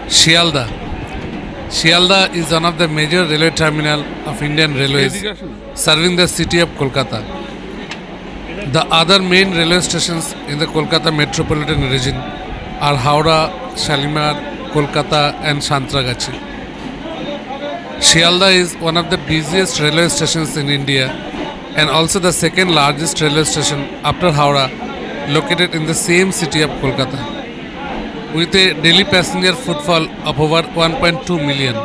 Shialda. Shialda is one of the major railway terminal of Indian Railways, serving the city of Kolkata. The other main railway stations in the Kolkata metropolitan region are Howrah, Shalimar, Kolkata and Santragachi. Shialda is one of the busiest railway stations in India and also the second largest railway station after Howrah, located in the same city of Kolkata, with a daily passenger footfall of over 1.2 million.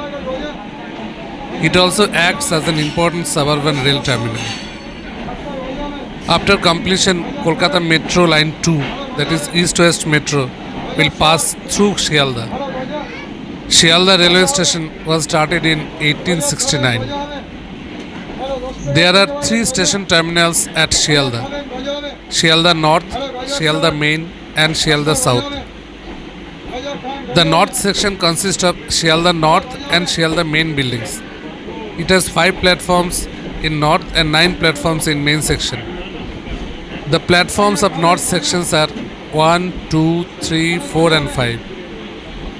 It also acts as an important suburban rail terminal. After completion, Kolkata Metro Line 2, that is East-West Metro, will pass through Shialda. Shialda railway station was started in 1869. There are three station terminals at Shialda: Shialda North, Shialda Main and Shialda South. The north section consists of Shialda North and Shialda Main buildings. It has 5 platforms in north and 9 platforms in main section. The platforms of north sections are 1, 2, 3, 4 and 5.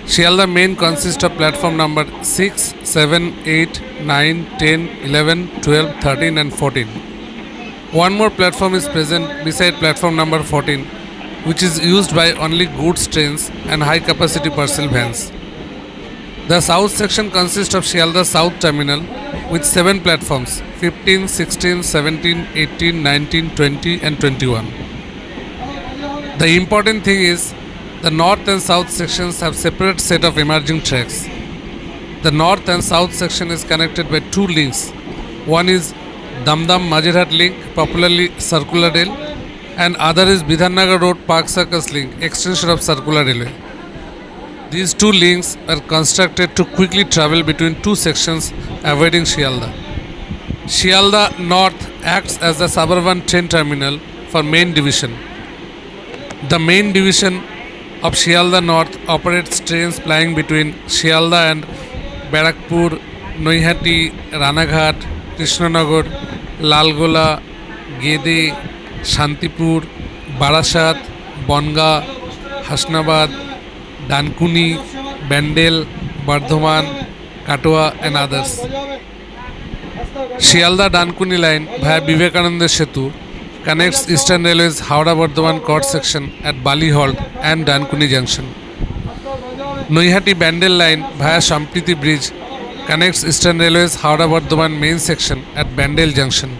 Shialda Main consists of platform number 6, 7, 8, 9, 10, 11, 12, 13 and 14. One more platform is present beside platform number 14, which is used by only goods trains and high capacity parcel vans. The south section consists of Shialda South Terminal with 7 platforms: 15, 16, 17, 18, 19, 20 and 21. The important thing is the north and south sections have separate set of emerging tracks. The north and south section is connected by 2 links. One is Damdam Majirhat link, popularly Circular Rail, and other is Bidhannagar Road Park Circus link, extension of Circular Railway. These 2 links are constructed to quickly travel between 2 sections, avoiding Shialda. Shialda North acts as the suburban train terminal for main division. The main division of Shialda North operates trains plying between Shialda and Barakpur, Noihati, Ranaghat, Krishnanagar, Lalgola, Gede, Shantipur, Barasat, Bonga, Hasnabad, Dankuni, Bandel, Bardhaman, Katwa and others. Shialda Dankuni line via Vivekananda Setu connects Eastern Railway's Howrah Bardhaman Court section at Bali Halt and Dankuni Junction. Noihati Bandel line via Sampriti Bridge connects Eastern Railway's Howrah Bardhaman main section at Bandel Junction.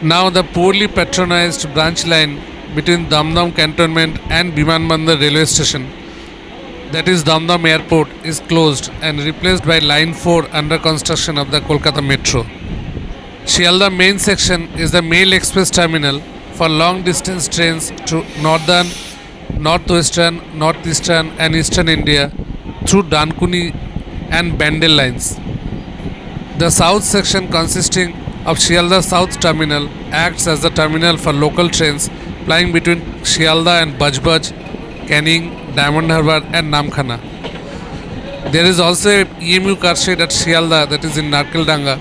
Now the poorly patronized branch line between Damdam Cantonment and Bimanbandar railway station, that is Damdam Airport, is closed and replaced by line 4 under construction of the Kolkata Metro. Shialda main section is the mail express terminal for long distance trains to northern, northwestern, northeastern and eastern India through Dankuni and Bandel lines. The south section, consisting of Shialda South Terminal, acts as the terminal for local trains plying between Shialda and Bajbaj, Canning, Diamond Harbour and Namkhana. There is also a EMU car shed at Shialda, that is in Narkeldanga.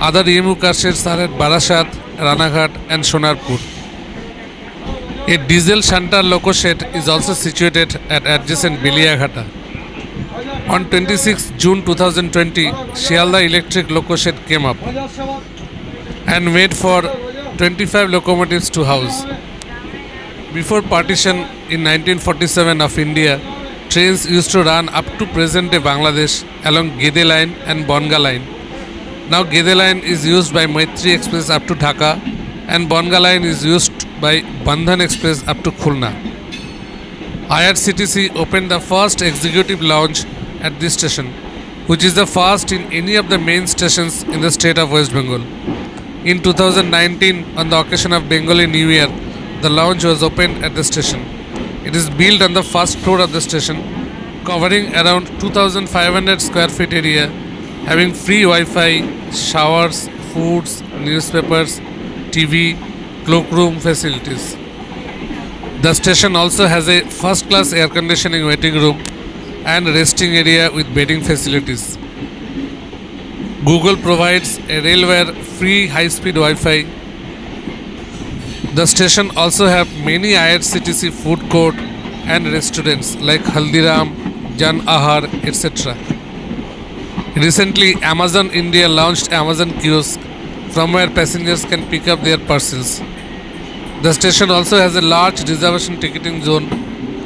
Other EMU car sheds are at Barasat, Ranaghat and Sonarpur. A diesel shunter loco shed is also situated at adjacent Beliaghata. On 26 June 2020, Shialda electric loco shed came up and made for 25 locomotives to house. Before partition in 1947 of India, trains used to run up to present-day Bangladesh along Gede line and Bonga line. Now Gede line is used by Maitri Express up to Dhaka and Bonga line is used by Bandhan Express up to Khulna. IRCTC opened the first executive lounge at this station, which is the first in any of the main stations in the state of West Bengal. In 2019, on the occasion of Bengali New Year, the lounge was opened at the station. It is built on the first floor of the station, covering around 2,500 square feet area, having free Wi-Fi, showers, foods, newspapers, TV, cloakroom facilities. The station also has a first-class air conditioning waiting room and resting area with bedding facilities. Google provides a railware free high-speed Wi-Fi. The station also have many IRCTC food court and restaurants like Haldiram, Jan Ahar, etc. Recently, Amazon India launched Amazon Kiosk from where passengers can pick up their parcels. The station also has a large reservation ticketing zone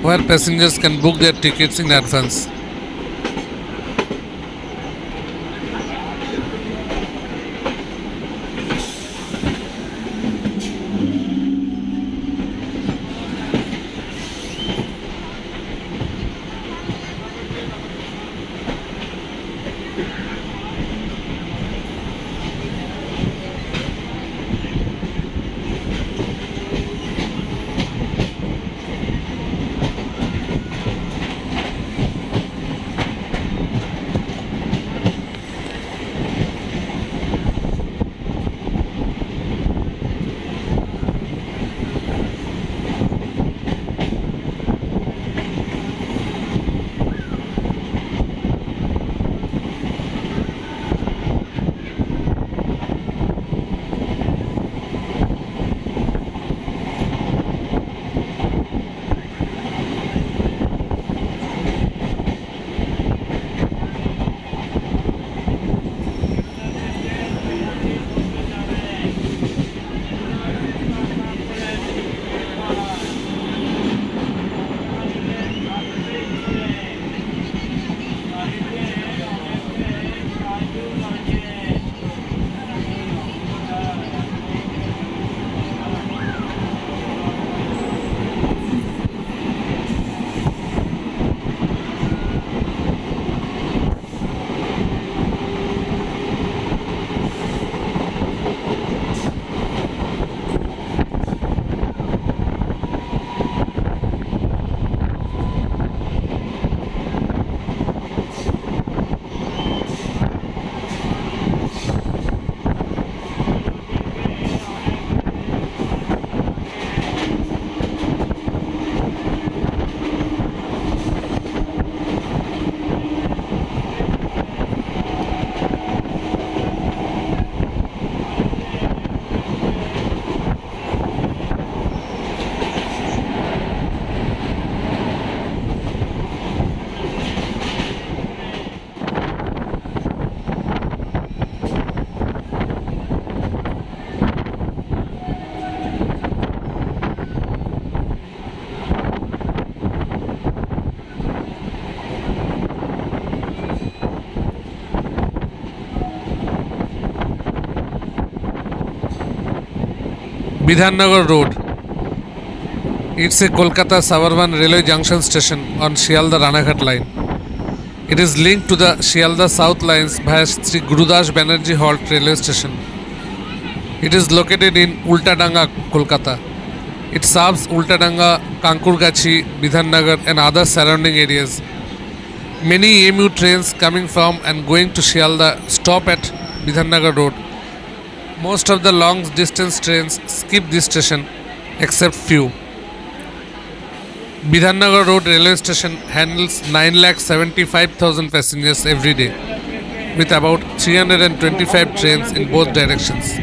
where passengers can book their tickets in advance. Bidhannagar Road. It's a Kolkata suburban railway junction station on Shialda Ranaghat line. It is linked to the Shialda South lines via Sri Gurudas Banerjee Halt railway station. It is located in Ultadanga, Kolkata. It serves Ultadanga, Kankurgachi, Bidhannagar and other surrounding areas. Many EMU trains coming from and going to Shialda stop at Bidhannagar Road. Most of the long distance trains skip this station except few. Bidhannagar Road railway station handles 9,75,000 passengers every day with about 325 trains in both directions.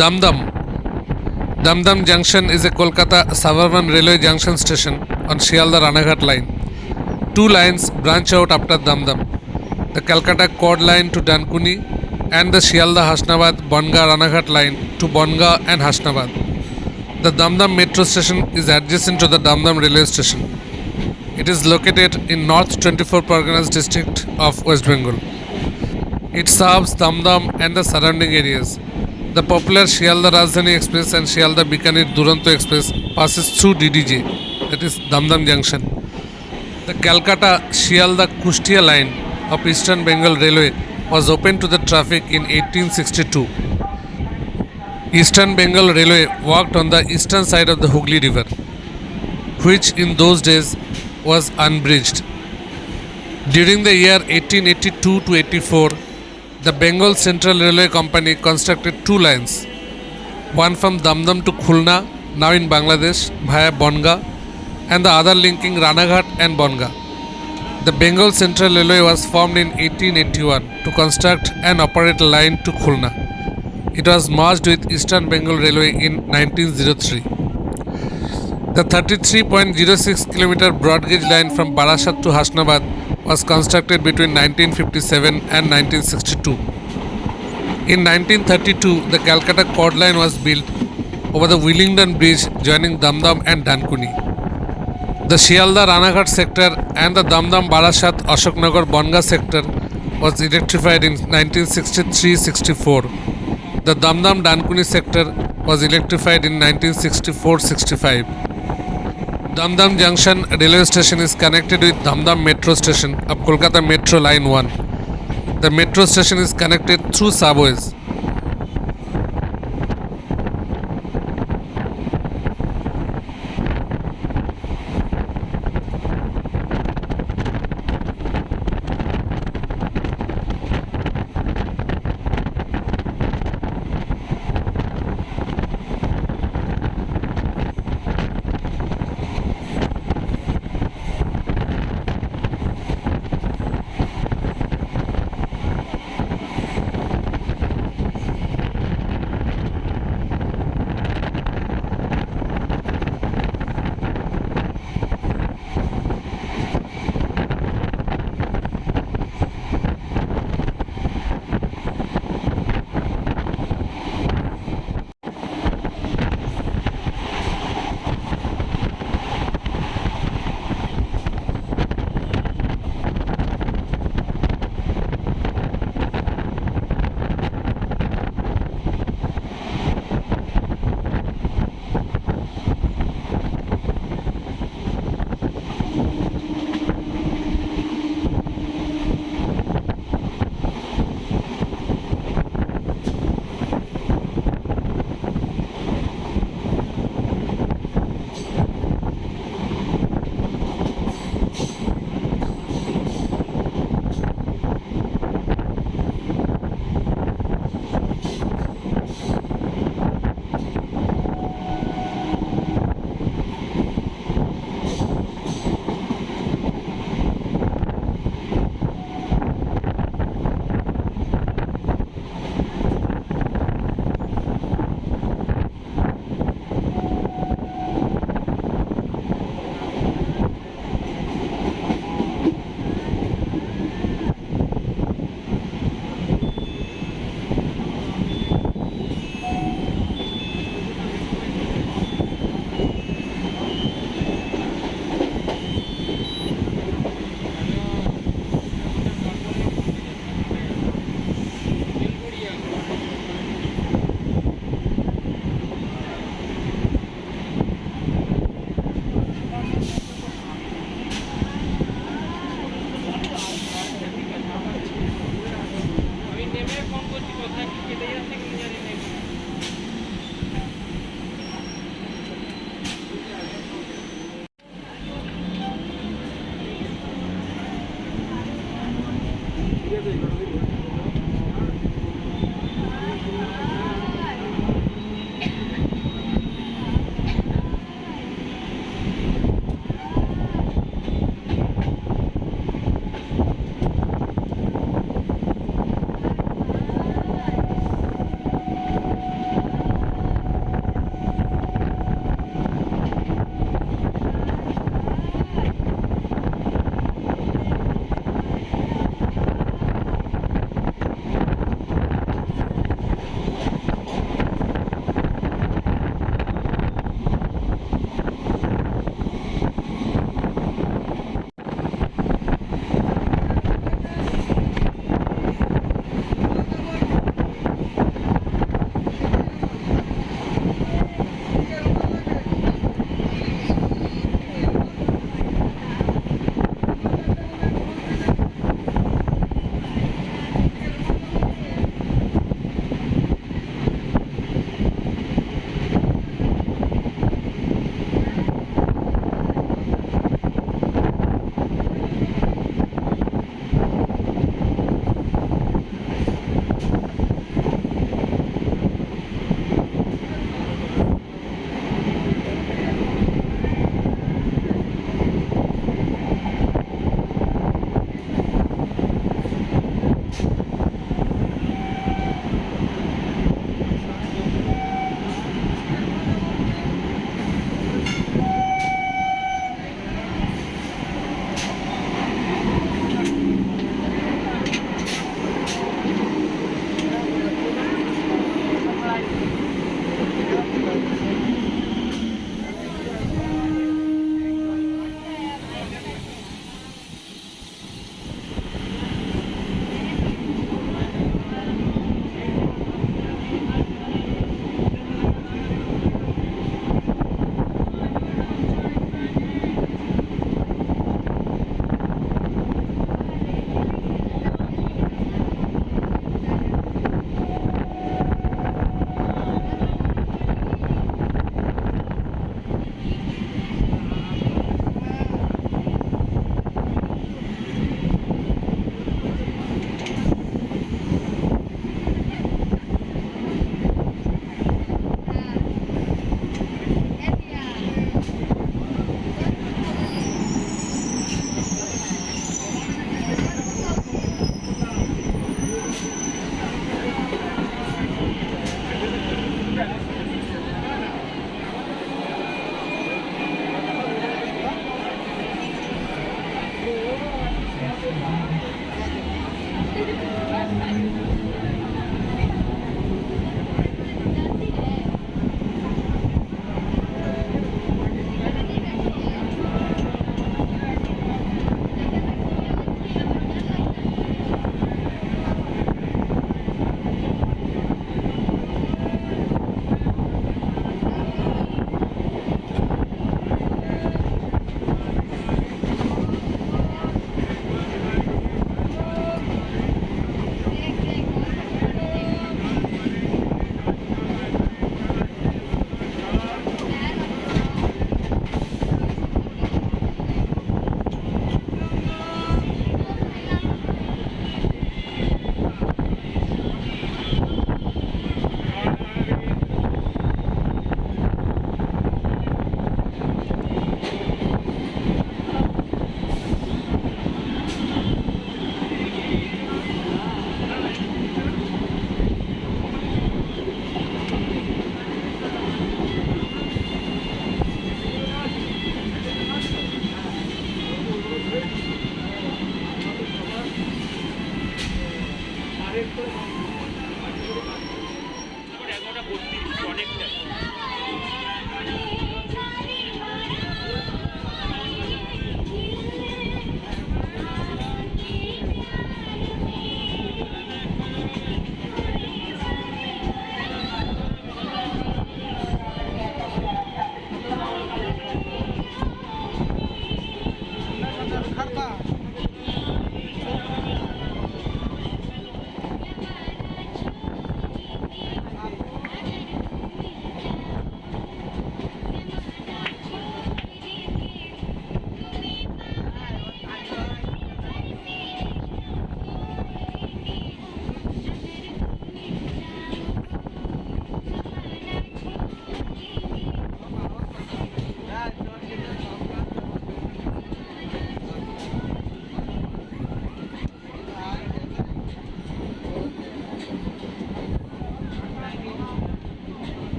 Damdam. Damdam Junction is a Kolkata suburban railway junction station on Shialda Ranaghat line. Two lines branch out after Damdam: the Calcutta Cord line to Dankuni and the Shialda Hasnabad Bonga Ranaghat line to Bonga and Hasnabad. The Damdam metro station is adjacent to the Damdam railway station. It is located in North 24 Parganas district of West Bengal. It serves Damdam and the surrounding areas. The popular Shialda Rajdhani Express and Shialda Bikaner Duronto Express passes through DDJ, that is Damdam Junction. The Calcutta Shialda Kushtia line of Eastern Bengal Railway was opened to the traffic in 1862. Eastern Bengal Railway worked on the eastern side of the Hooghly River, which in those days was unbridged. During the year 1882 to 84, the Bengal Central Railway Company constructed two lines, one from Damdam to Khulna, now in Bangladesh, via Bonga, and the other linking Ranaghat and Bonga. The Bengal Central Railway was formed in 1881 to construct and operate a line to Khulna. It was merged with Eastern Bengal Railway in 1903. The 33.06 km broad gauge line from Barasat to Hasnabad was constructed between 1957 and 1962. In 1932, the Calcutta Cord line was built over the Willingdon Bridge joining Damdam and Dankuni. The Shialda Ranaghat sector and the Damdam Barasat Ashoknagar Bonga sector was electrified in 1963-64. The Damdam Dankuni sector was electrified in 1964-65. Damdam Junction railway station is connected with Damdam Metro Station of Kolkata Metro Line 1. The metro station is connected through subways.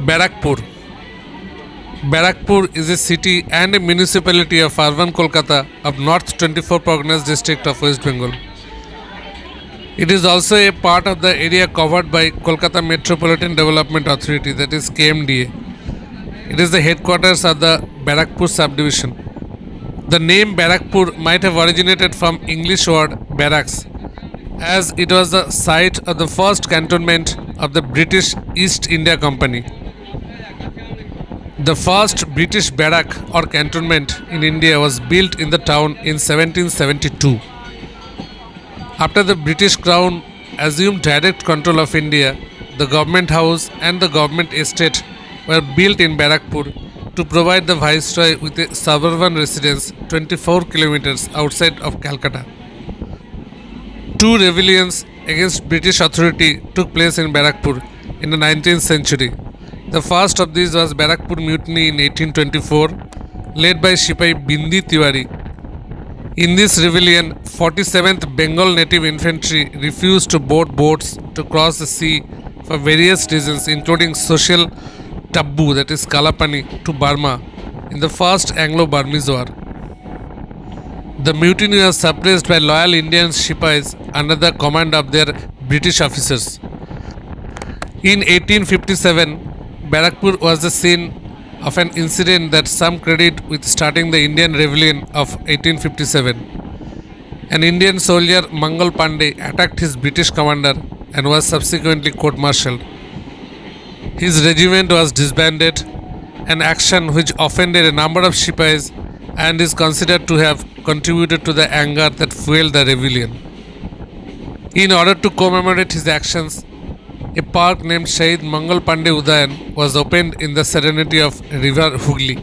Barakpur. Barakpur is a city and a municipality of urban Kolkata of North 24 Parganas district of West Bengal. It is also a part of the area covered by Kolkata Metropolitan Development Authority, that is KMDA. It is the headquarters of the Barakpur subdivision. The name Barakpur might have originated from English word barracks, as it was the site of the first cantonment of the British East India Company. The first British barrack or cantonment in India was built in the town in 1772. After the British Crown assumed direct control of India, the government house and the government estate were built in Barakpur to provide the Viceroy with a suburban residence 24 kilometers outside of Calcutta. Two rebellions against British authority took place in Barakpur in the 19th century. The first of these was Barakpur Mutiny in 1824, led by Sipai Bindi Tiwari. In this rebellion, 47th Bengal Native Infantry refused to board boats to cross the sea for various reasons, including social taboo, that is Kalapani, to Burma in the First Anglo-Burmese War. The mutiny was suppressed by loyal Indian Sipais under the command of their British officers. In 1857, Barakpur was the scene of an incident that some credit with starting the Indian Rebellion of 1857. An Indian soldier, Mangal Pandey, attacked his British commander and was subsequently court-martialed. His regiment was disbanded, an action which offended a number of Sipais and is considered to have contributed to the anger that fueled the rebellion. In order to commemorate his actions, a park named Shahid Mangal Pandey Udayan was opened in the serenity of river Hooghly.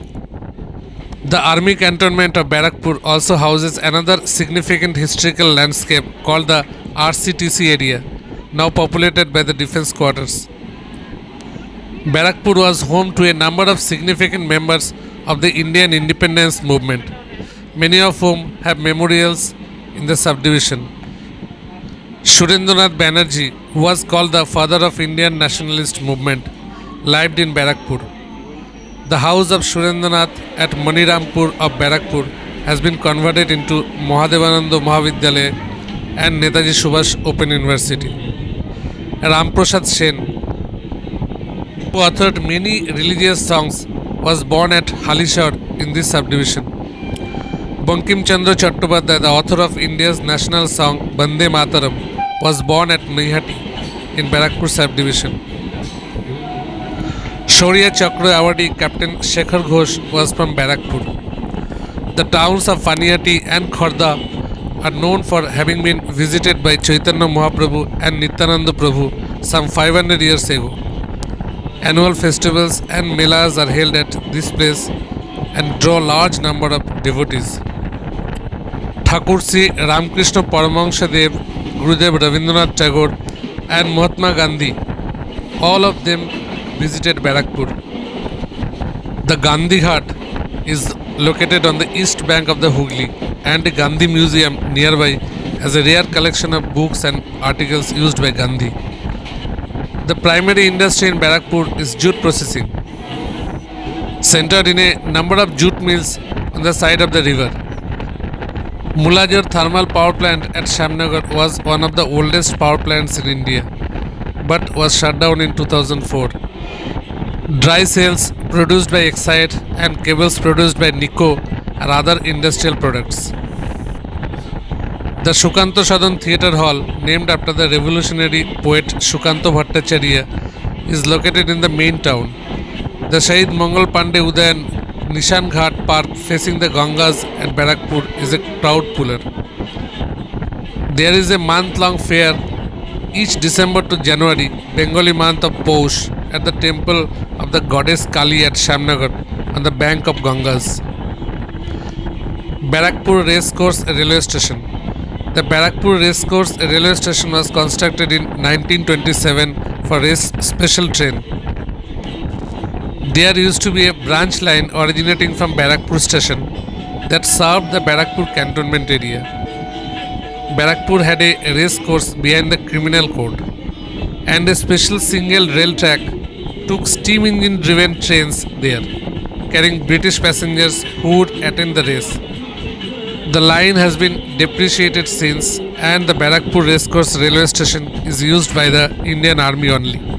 The army cantonment of Barakpur also houses another significant historical landscape called the RCTC area, now populated by the defense quarters. Barakpur was home to a number of significant members of the Indian independence movement, many of whom have memorials in the subdivision. Surendranath Banerjee, who was called the father of Indian nationalist movement, lived in Barakpur. The house of Surendranath at Manirampur of Barakpur has been converted into Mahadevananda Mahavidyalaya and Netaji Subhash Open University. Ramprasad Sen, who authored many religious songs, was born at Halishar in this subdivision. Bankim Chandra Chattopadhyay, the author of India's national song Bande Mataram, was born at Naihati in Barakpur subdivision. Shaurya Chakra awardee Captain Shekhar Ghosh was from Barakpur. The towns of Paniati and Khorda are known for having been visited by Chaitanya Mahaprabhu and Nityananda Prabhu some 500 years ago. Annual festivals and melas are held at this place and draw large number of devotees. Thakur Sri Ramakrishna Paramahansa Dev, Gurudev Rabindranath Tagore and Mahatma Gandhi, all of them visited Barakpur. The Gandhi Ghat is located on the east bank of the Hooghly, and a Gandhi Museum nearby has a rare collection of books and articles used by Gandhi. The primary industry in Barakpur is jute processing, centered in a number of jute mills on the side of the river. Mulajur thermal power plant at Shamnagar was one of the oldest power plants in India, but was shut down in 2004. Dry cells produced by Exide and cables produced by Nico are other industrial products. The Shukanto Sadan Theatre Hall, named after the revolutionary poet Shukanto Bhattacharya, is located in the main town. The Shahid Mangal Pandey Udayan Nishan Ghat Park facing the Gangas at Barakpur is a crowd puller. There is a month-long fair each December to January, Bengali month of Poush, at the temple of the goddess Kali at Shamnagar on the bank of Gangas. Barakpur Racecourse Railway Station. The Barakpur Racecourse Railway Station was constructed in 1927 for race special train. There used to be a branch line originating from Barakpur station that served the Barakpur cantonment area. Barakpur had a race course behind the criminal court and a special single rail track took steam engine driven trains there, carrying British passengers who would attend the race. The line has been depreciated since, and the Barakpur Racecourse railway station is used by the Indian Army only.